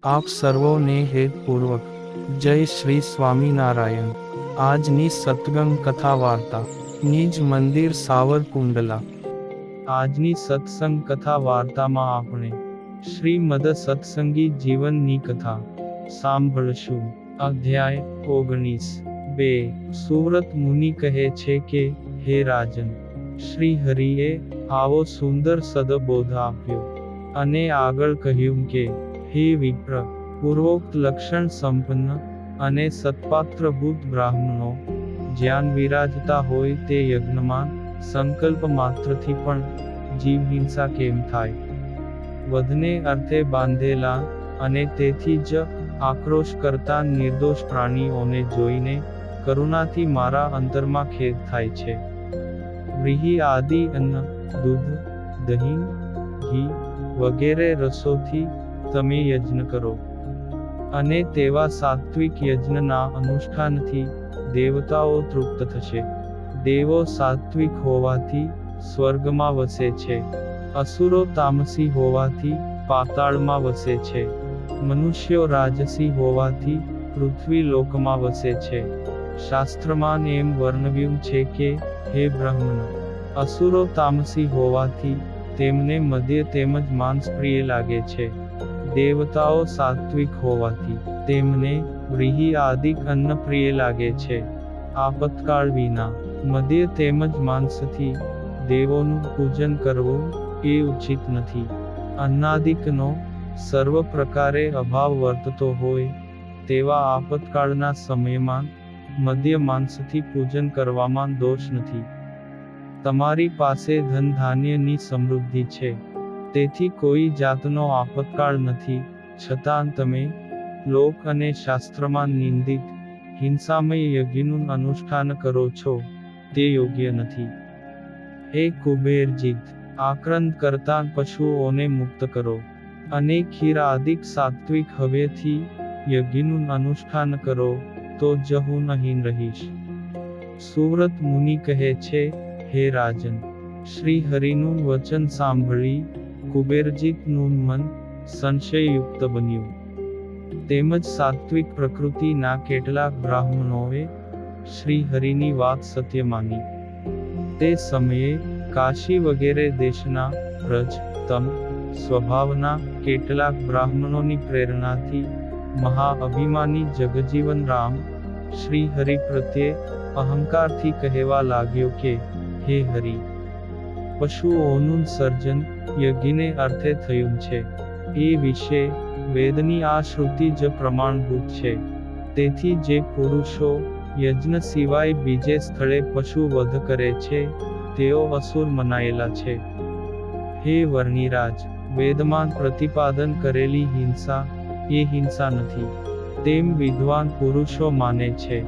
આપ સર્વોને હેતપૂર્વક જય શ્રી સ્વામિનારાયણ। આજની સત્સંગ કથા વાર્તા નિજ મંદિર સાવરકુંડલા। આજની સત્સંગ કથા વાર્તામાં આપણે શ્રીમદ સત્સંગી જીવનની કથા સાંભળશું। અધ્યાય 19। સુવ્રત મુનિ કહે છે કે, હે રાજન, શ્રી હરિએ આવો સુંદર સદબોધ આપ્યો અને આગળ કહ્યું કે, હે વિપ્ર, પૂર્વોક્ત લક્ષણ સંપન્ન અને સત્પાત્રભૂત બ્રાહ્મણો જ્યાં વિરાજતા હોય તે યજ્ઞમાં સંકલ્પ માત્રથી પણ જીવ હિંસા કેમ થાય? વધને અર્થે બાંધેલા અને તેથી જ આક્રોશ કરતા નિર્દોષ પ્રાણીઓને જોઈને કરુણાથી મારા અંતરમાં ખેદ થાય છે। વ્રીહી આદિ અન્ન, દૂધ, દહીં, ઘી વગેરે રસોથી તમે યજ્ઞ કરો, અને તેવા સાત્વિક યજ્ઞના અનુષ્ઠાનથી દેવતાઓ તૃપ્ત થશે। દેવો સાત્વિક હોવાથી સ્વર્ગમાં વસે છે, અસુરો તામસી હોવાથી પાતાળમાં વસે છે, મનુષ્યો રાજસી હોવાથી પૃથ્વી લોકમાં વસે છે। શાસ્ત્રમાં એમ વર્ણવ્યું છે કે, હે બ્રાહ્મણ, અસુરો તામસી હોવાથી તેમને મદ્ય તેમજ માંસ પ્રિય લાગે છે, દેવતાઓ સાત્વિક હોવાથી તેમને વ્રીહી આદિક અન્ન પ્રિય લાગે છે। આપતકાળ વિના મદ્ય તેમજ માંસથી દેવોનું પૂજન કરવું એ ઉચિત નથી। અન્નાદિકનો સર્વ પ્રકારે અભાવ વર્તતો હોય તેવા આપતકાળના સમયમાં મદ્ય માંસથી પૂજન કરવામાં દોષ નથી। તમારી પાસે ધન ધાન્યની સમૃદ્ધિ છે, તેથી કોઈ જાતનો આપતકાળ નથી, છતાં તમે લોક અને શાસ્ત્રમાં નિંદિત હિંસામય યજ્ઞનું અનુષ્ઠાન કરો છો, તે યોગ્ય નથી। હે કુબેરજીત, આક્રંદ કરતા પશુઓને મુક્ત કરો અને ખીર આદિક સાત્વિક હવ્યથી યજ્ઞનું અનુષ્ઠાન કરો, તો જ હું અહીં રહીશ। સુવ્રત મુનિ કહે છે, હે રાજન, શ્રી હરિનું વચન સાંભળી કુબેરજીતનું મન સંશયયુક્ત બન્યું, તેમજ સાત્વિક પ્રકૃતિના કેટલાક બ્રાહ્મણોએ શ્રી હરિની વાત સત્ય માની। તે સમયે કાશી વગેરે દેશના રજ, તમ સ્વભાવના કેટલાક બ્રાહ્મણોની પ્રેરણાથી મહાઅભિમાની જગજીવન રામ શ્રી હરિ પ્રત્યે અહંકારથી કહેવા લાગ્યો કે, હે હરિ, પશુઓનું સર્જન યજ્ઞને અર્થે થયું છે, એ વિશે વેદની આ શ્રુતિ જ પ્રમાણભૂત છે। તેથી જે પુરુષો યજ્ઞ સિવાય બીજે સ્થળે પશુ વધ કરે છે, તેઓ અસુર મનાયેલા છે। હે વર્ણિરાજ, વેદમાં પ્રતિપાદન કરેલી હિંસા એ હિંસા નથી, તેમ વિદ્વાન પુરુષો માને છે।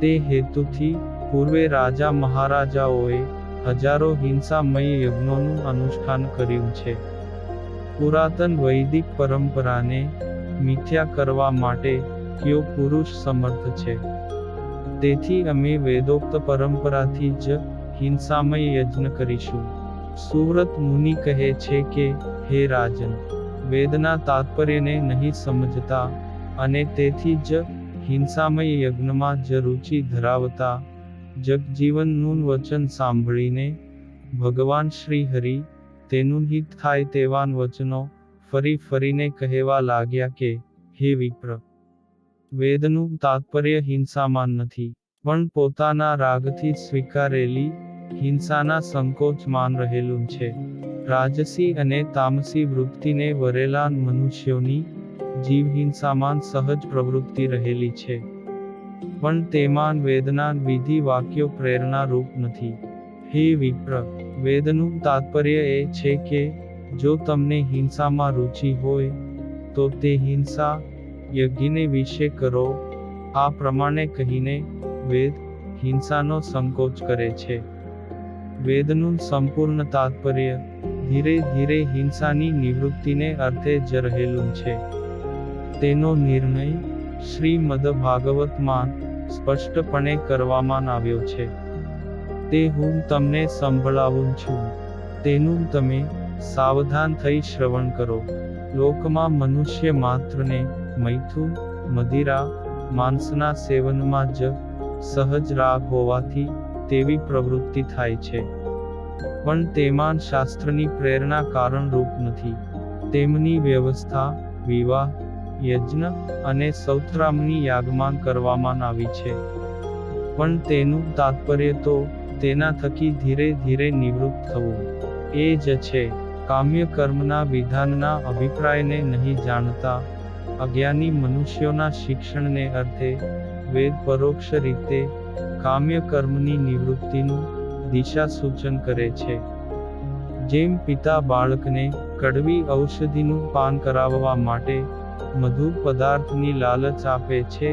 તે હેતુથી પૂર્વે રાજા મહારાજાઓએ હજારો હિંસામય યજ્ઞોનું અનુષ્ઠાન કર્યું છે। પુરાતન વૈદિક પરંપરાને મિથ્યા કરવા માટે કયો પુરુષ સમર્થ છે? તેથી અમે વેદોક્ત પરંપરાથી જ હિંસામય યજ્ઞ કરીશું। સુવ્રત મુનિ કહે છે કે, હે રાજન, વેદના તાત્પર્યને નહીં સમજતા અને તેથી જ હિંસામય યજ્ઞમાં જ રુચિ ધરાવતા જગજીવનનું વચન સાંભળીને ભગવાન શ્રી હરિ તેનું હિત થાય તેવાન વચનો ફરી ફરીને કહેવા લાગ્યા કે, હે વિપ્ર, વેદનું તાત્પર્ય હિંસામાં નથી, પણ પોતાના રાગથી સ્વીકારેલી હિંસાના સંકોચમાં રહેલું છે। રાજસી અને તામસી વૃત્તિને વરેલા મનુષ્યોની જીવહિંસામાં સહજ પ્રવૃત્તિ રહેલી છે, પણ તેમાં વેદના વિધિ વાક્યો પ્રેરણા રૂપ નથી। હે વિપ્ર, વેદનું તાત્પર્ય એ છે કે, જો તમને હિંસામાં રુચિ હોય તો તે હિંસા યજ્ઞને વિશે કરો। આ પ્રમાણે કહીને વેદ હિંસાનો સંકોચ કરે છે। વેદનું સંપૂર્ણ તાત્પર્ય ધીરે ધીરે હિંસાની નિવૃત્તિને અર્થે જ રહેલું છે। તેનો નિર્ણય શ્રીમદ ભાગવતમાં સ્પષ્ટપણે કરવામાં આવ્યો છે। તે હું તમને સંભળાવું છું, તેનું તમે સાવધાન થઈ શ્રવણ કરો। લોકમાં મનુષ્ય માત્રને મૈથુન, મદિરા, માંસના સેવનમાં જ સહજ રાગ હોવાથી તેવી પ્રવૃત્તિ થાય છે. પણ તેમાં શાસ્ત્રની પ્રેરણા કારણરૂપ નથી. તેમની વ્યવસ્થા વિવાહ, યજ્ઞ અને સૌત્રામની યાગમાં કરવામાં આવી છે. પણ તેનું તાત્પર્ય તો તેના થકી ધીરે ધીરે નિવૃત્ત થવું એ જ છે. કામ્ય કર્મના વિધાનના અભિપ્રાયને નહીં જાણતા અજ્ઞાની મનુષ્યોના શિક્ષણને અર્થે વેદ પરોક્ષ રીતે કામ્ય કર્મની નિવૃત્તિનું દિશા સૂચન કરે છે. જેમ પિતા બાળકને કડવી ઔષધિનું પાન કરાવવા માટે મધુર પદાર્થની લાલચ આપે છે,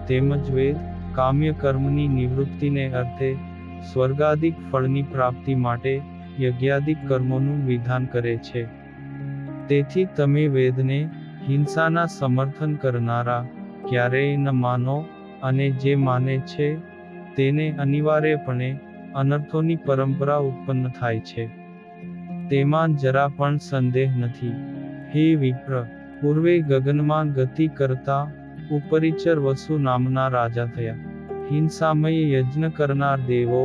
તેમજ વેદ કામ્ય કર્મની નિવૃત્તિને અર્થે સ્વર્ગાદિક ફળની પ્રાપ્તિ માટે યજ્ઞાદિક કર્મોનું વિધાન કરે છે. તેથી તમે વેદને હિંસાના સમર્થન કરનારા ક્યારેય ન માનો, અને જે માને છે તેને અનિવાર્યપણે અનર્થોની પરંપરા ઉત્પન્ન થાય છે. તેમાં જરા પણ સંદેહ નથી. હે વિપ્ર, પૂર્વે ગગનમાં ગતિ કરતા ઉપરિચર વસુ નામના રાજા થયા. હિંસામય યજ્ઞ કરનાર દેવો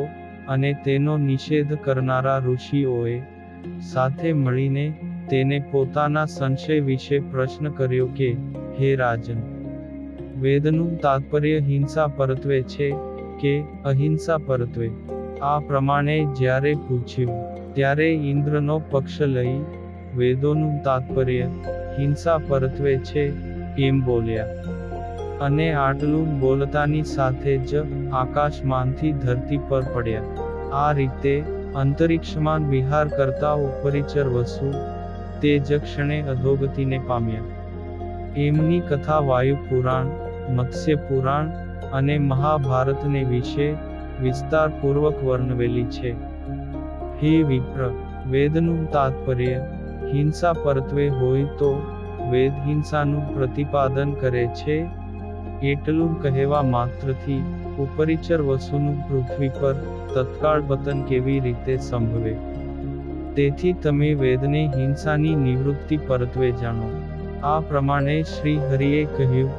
અને તેનો નિષેધ કરનારા ઋષિઓએ સાથે મળીને તેને પોતાના સંશય વિશે પ્રશ્ન કર્યો કે, હે રાજન, વેદનું તાત્પર્ય હિંસા પરત્વે છે કે અહિંસા પરત્વે? આ પ્રમાણે જ્યારે પૂછ્યું ત્યારે ઇન્દ્રનો પક્ષ લઈ વેદોનું તાત્પર્ય હિંસા પરત્વે છે એમ બોલ્યા. અને આટલું બોલતાની સાથે જ આકાશમાંથી ધરતી પર પડ્યા. આ રીતે અંતરિક્ષમાં વિહાર કરતા ઉપરિચર વસુ તે જ ક્ષણે અધોગતિને પામ્યા. એમની કથા વાયુ પુરાણ, મત્સ્ય પુરાણ અને મહાભારતને વિશે વિસ્તારપૂર્વક વર્ણવેલી છે. હે વિપ્ર, વેદનું તાત્પર્ય હિંસા પરત્વે હોય તો વેદ હિંસાનું પ્રતિપાદન કરે છે એટલું કહેવા માત્રથી ઉપરિચર વસુનું પૃથ્વી પર તત્કાળ પતન કેવી રીતે સંભવે? તેથી તમે વેદને હિંસાની નિવૃત્તિ પરત્વે જાણો. આ પ્રમાણે શ્રી હરિએ કહ્યું.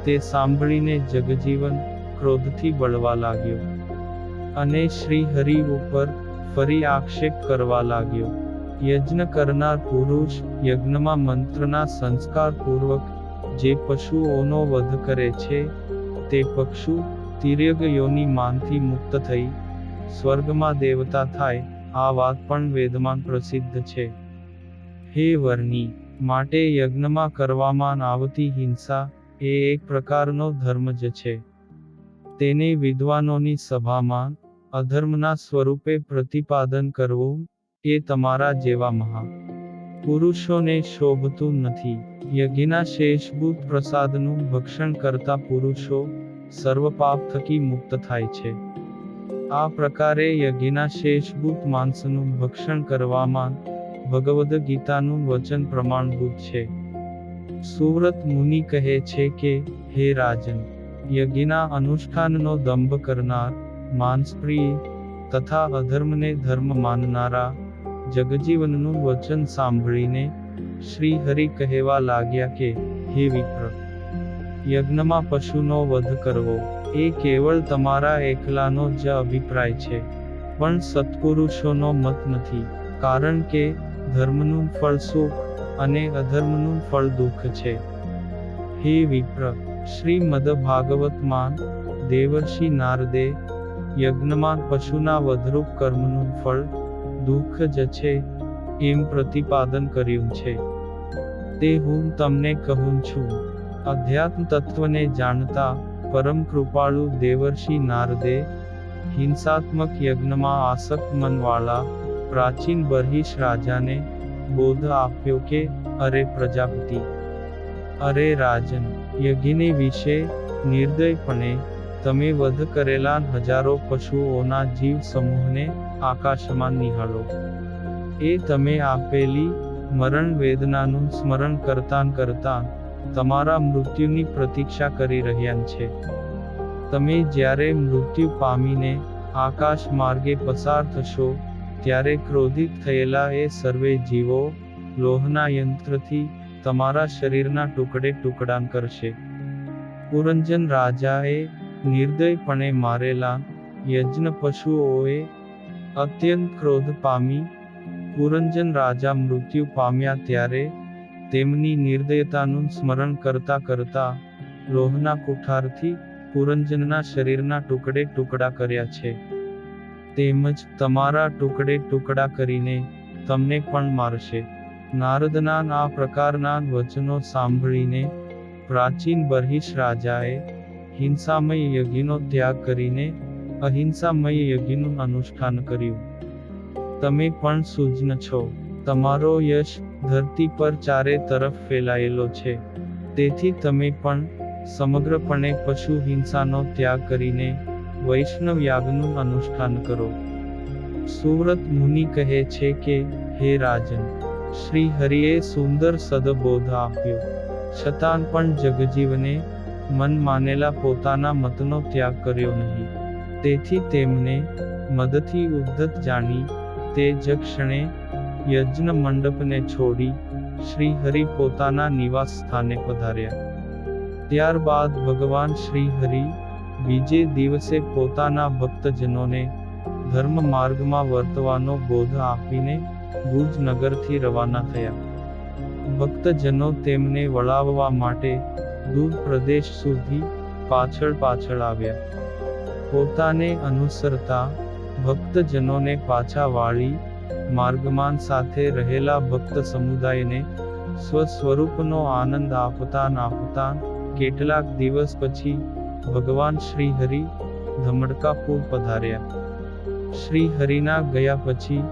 તે સાંભળીને જગજીવન ક્રોધથી બળવા લાગ્યો અને શ્રી હરિ ઉપર ફરી આક્ષેપ કરવા લાગ્યો. યજ્ઞ કરનાર પુરુષ યજ્ઞમાં મંત્રના સંસ્કાર પૂર્વક જે પશુઓનો વધ કરે છે તે પક્ષુ તિર્યગ યોનિમાંથી મુક્ત થઈ સ્વર્ગમાં દેવતા થાય. આ વાત પણ વેદમાં પ્રસિદ્ધ છે. હે વર્ણી, માટે યજ્ઞમાં કરવામાં આવતી હિંસા એ એક પ્રકારનો ધર્મ જ છે. તેને વિદ્વાનોની સભામાં અધર્મના સ્વરૂપે પ્રતિપાદન કરવું એ તમારા જેવા મહા પુરુષોને શોભતું નથી. યજ્ઞના શેષભૂત પ્રસાદનું ભક્ષણ કરતા પુરુષો સર્વ પાપ થકી મુક્ત થાય છે. આ પ્રકારે યજ્ઞના શેષભૂત માંસનું ભક્ષણ કરવામાં ભગવદ્ ગીતાનું વચન પ્રમાણભૂત છે. સુવ્રત મુનિ કહે છે કે, હે રાજન, યજ્ઞના અનુષ્ઠાનનો દંભ કરનાર, માંસપ્રિય તથા અધર્મને ધર્મ માનનારા જગજીવનનું વચન સાંભળીને શ્રી હરિ કહેવા લાગ્યા કે, હે વિપ્ર, યજ્ઞમાં પશુનો વધ કરવો એ કેવળ તમારા એકલાનો જ અભિપ્રાય છે, પણ સત્પુરુષોનો મત નથી. કારણ કે ધર્મનું ફળ સુખ અને અધર્મનું ફળ દુઃખ છે. હે વિપ્ર, શ્રીમદ ભાગવતમાં દેવર્ષિ નારદે યજ્ઞમાં પશુના વધરૂપ કર્મનું ફળ દુઃખ જ છે એમ પ્રતિપાદન કર્યું છે. તે હું તમને કહું છું. અધ્યાત્મ તત્વને જાણતા પરમ કૃપાળુ દેવર્ષિ નારદે હિંસાત્મક યજ્ઞમાં આસક્ત મનવાળા પ્રાચીન બર્હિષ રાજાને બોધ આપ્યો કે, અરે પ્રજાપતિ, અરે રાજન, યજ્ઞને વિશે નિર્દયપણે તમે વધ કરેલા હજારો પશુઓના જીવ સમૂહને આકાશમાં નિહાળો. એ તમે આપેલી મરણ વેદનાનું સ્મરણ કરતાં તમારા મૃત્યુની પ્રતીક્ષા કરી રહ્યા છે. તમે જ્યારે મૃત્યુ પામીને આકાશ માર્ગે પસાર થશો ત્યારે ક્રોધિત થયેલા એ સર્વે જીવો લોહના યંત્રથી તમારા શરીરના ટુકડે ટુકડા કરશે. પુરંજન રાજાએ નિર્દયપણે મારેલા યજ્ઞ પશુઓએ અત્યંત ક્રોધ પામી. પુરંજન રાજા મૃત્યુ પામ્યા ત્યારે તેમની નિર્દયતાનું સ્મરણ કરતા કરતા લોહના કુઠારથી પુરંજનના શરીરના ટુકડે ટુકડા કર્યા છે. તેમજ તમારા ટુકડે ટુકડા કરીને તમને પણ મારશે. નારદના આ પ્રકારના વચનો સાંભળીને પ્રાચીન બર્હિશ રાજાએ હિંસામય યજ્ઞનો ત્યાગ કરીને અહિંસામય યજ્ઞનું અનુષ્ઠાન કર્યું. તમે પણ સુજ્ઞ છો. તમારો યશ ધરતી પર ચારે તરફ ફેલાયેલો છે. તેથી તમે પણ સમગ્રપણે પશુ હિંસાનો ત્યાગ કરીને વૈષ્ણવ યાગનું અનુષ્ઠાન કરો. સુવ્રત મુનિ કહે છે કે, હે રાજન, શ્રી હરિએ સુંદર સદબોધ આપ્યો, છતાં પણ જગજીવને મન માનેલા પોતાના મતનો ત્યાગ કર્યો નહીં. તેથી તેમને મદથી ઉદ્ધત જાણી તે જ ક્ષણે યજ્ઞ મંડપને છોડી શ્રી હરિ પોતાના નિવાસ સ્થાને પધાર્યા. ત્યારબાદ ભગવાન શ્રી હરિ બીજે દિવસે પોતાના ભક્તજનોને ધર્મ માર્ગમાં વર્તવાનો બોધ આપીને ગુજ નગરથી રવાના થયા. ભક્તજનો તેમને વળાવવા માટે દૂર પ્રદેશ સુધી પાછળ પાછળ આવ્યા. પોતાને અનુસરતા ભક્તજનોને પાછા વાળી માર્ગમાન સાથે રહેલા ભક્ત સમુદાયને સ્વસ્વરૂપનો આનંદ આપતા કેટલાક દિવસ પછી ભગવાન શ્રી હરિ ધમડકાપુર પધાર્યા. શ્રી હરિના ગયા પછી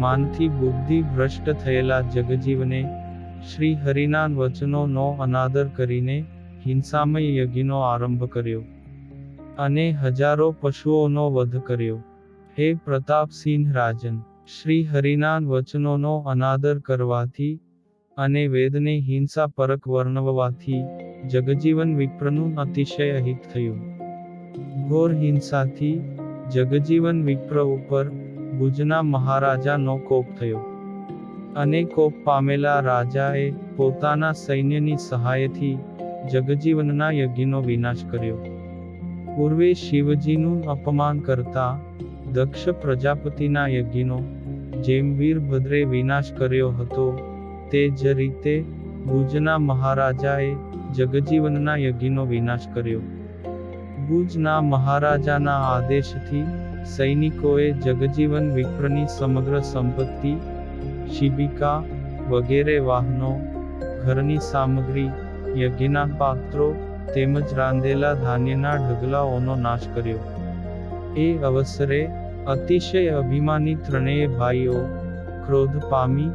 માનથી બુદ્ધિ ભ્રષ્ટ થયેલા જગજીવને શ્રી હરિના વચનોનો અનાદર કરીને હિંસામય યજ્ઞનો આરંભ કર્યો અને હજારો પશુઓનો વધ કર્યો. હે પ્રતાપસિંહ રાજન, શ્રી હરિના વચનોનો અનાદર કરવાથી અને વેદને હિંસા પરક વર્ણવવાથી જગજીવન વિપ્રનું અતિશય અહિત થયું. ઘોર હિંસાથી જગજીવન વિપ્ર ઉપર ભુજના મહારાજાનો કોપ થયો અને કોપ પામેલા રાજાએ પોતાના સૈન્યની સહાયથી જગજીવનના યજ્ઞનો વિનાશ કર્યો. પૂર્વે શિવજીનું અપમાન કરતા દક્ષ પ્રજાપતિના યજ્ઞનો જેમ વીરભદ્રે વિનાશ કર્યો હતો તે જ રીતે ભુજના મહારાજાએ જગજીવનના યજ્ઞનો વિનાશ કર્યો. ભુજના મહારાજાના આદેશથી સૈનિકોએ જગજીવન વિપ્રની સમગ્ર સંપત્તિ, શિબિકા વગેરે વાહનો, ઘરની સામગ્રી, યજ્ઞના પાત્રો તેમજ રાંધેલા ધાન્યના ઢગલાઓનો નાશ કર્યો. એ અવસરે અતિશય અભિમાની ત્રણેય ભાઈઓ ક્રોધ પામી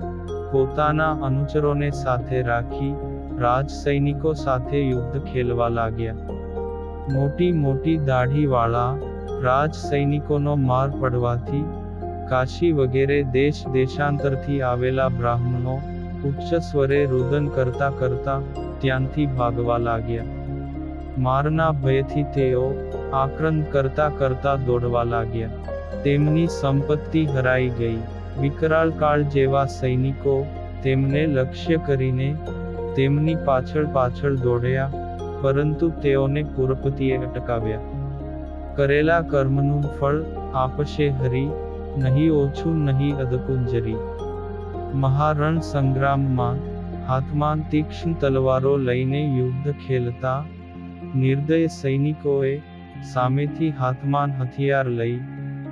પોતાના અનુચરોને સાથે રાખી રાજ સૈનિકો સાથે યુદ્ધ ખેલવા લાગ્યા. મોટી મોટી દાઢીવાળા રાજ સૈનિકોનો માર પડવાથી કાશી વગેરે દેશ દેશાંતરથી આવેલા બ્રાહ્મણો ઉચ્ચ સ્વરે રુદન કરતા કરતા ત્યાંથી ભાગવા લાગ્યા. મારના ભયથી તેઓ આક્રંદ કરતા કરતા દોડવા લાગ્યા. તેમની સંપત્તિ હરાઈ ગઈ. વિકરાળ કાળ જેવા સૈનિકો તેમને લક્ષ્ય કરીને તેમની પાછળ પાછળ દોડ્યા, પરંતુ તેઓને કુરપતિએ અટકાવ્યા. કરેલા કર્મનું ફળ આપશે હરિ, નહીં ઓછું નહીં અધકુંજરી. મહારણ સંગ્રામમાં હાથમાં તીક્ષ્ણ તલવારો લઈને યુદ્ધ ખેલતા નિર્દય સૈનિકોએ સામેથી હાથમાં હથિયાર લઈ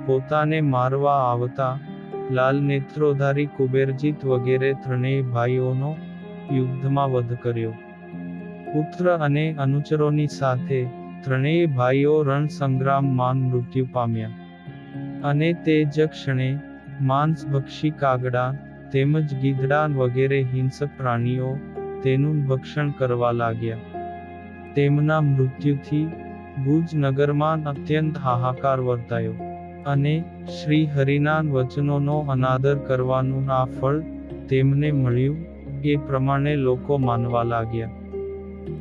પોતાને મારવા આવતા લાલ નેત્રોધારી કુબેરજીત વગેરે ત્રણેય ભાઈઓનો યુદ્ધમાં વધ કર્યો. પુત્ર અને અનુચરોની સાથે ત્રણેય ભાઈઓ રણ સંગ્રામમાં મૃત્યુ પામ્યા અને તે જ ક્ષણે માંસભક્ષી કાગડા તેમજ ગીધડા વગેરે હિંસક પ્રાણીઓ તેનું ભક્ષણ કરવા લાગ્યા. તેમના મૃત્યુથી ભુજ નગરમાં અત્યંત હાહાકાર વર્તાયો અને શ્રી હરિના વચનોનો અનાદર કરવાનું આ ફળ તેમને મળ્યું એ પ્રમાણે લોકો માનવા લાગ્યા.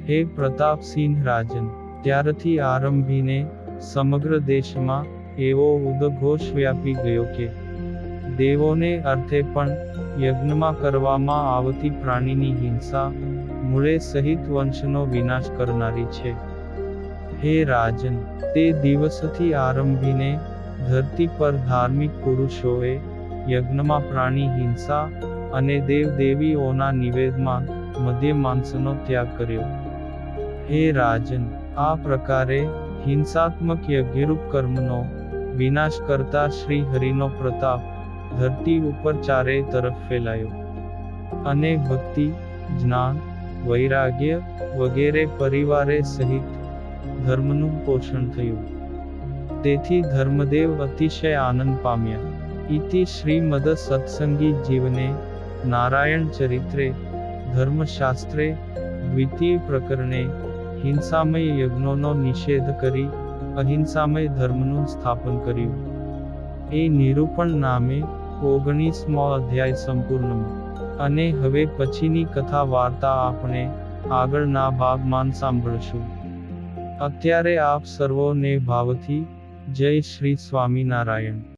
હે પ્રતાપસિંહ રાજન, ત્યારથી આરંભીને સમગ્ર દેશમાં એવો ઉદઘોષ વ્યાપી ગયો કે દેવોને અર્થે પણ યજ્ઞમાં કરવામાં આવતી પ્રાણીની હિંસા મૂળે સહિત વંશનો વિનાશ કરનારી છે. હે રાજન, તે દિવસથી આરંભીને ધરતી પર ધાર્મિક પુરુષોએ યજ્ઞમાં પ્રાણી હિંસા અને દેવદેવીઓના નિવેદમાં મધ્ય માંસનો ત્યાગ કર્યો. હે રાજન, આ પ્રકારે હિંસાત્મક યજ્ઞરૂપ કર્મનો વિનાશ કરતા શ્રી હરિનો પ્રતાપ ધરતી ઉપર ચારેય તરફ ફેલાયો અને ભક્તિ, જ્ઞાન, વૈરાગ્ય વગેરે પરિવારે સહિત ધર્મનું પોષણ થયું. તેથી ધર્મદેવ અતિશય આનંદ પામ્યા. ઇતિ શ્રીમદ સત્સંગી જીવને નારાયણ ચરિત્રે ધર્મશાસ્ત્રે દ્વિતીય પ્રકરણે હિંસામય યજ્ઞોનો નિષેધ કરી અહિંસામય ધર્મનું સ્થાપન કર્યું. એ નિરૂપણ નામે 19મો અધ્યાય સંપૂર્ણમાં. અને હવે પછીની કથા વાર્તા આપણે આગળના ભાગમાં સાંભળશું. અત્યારે આપ સર્વોને ભાવથી જય શ્રી સ્વામિનારાયણ.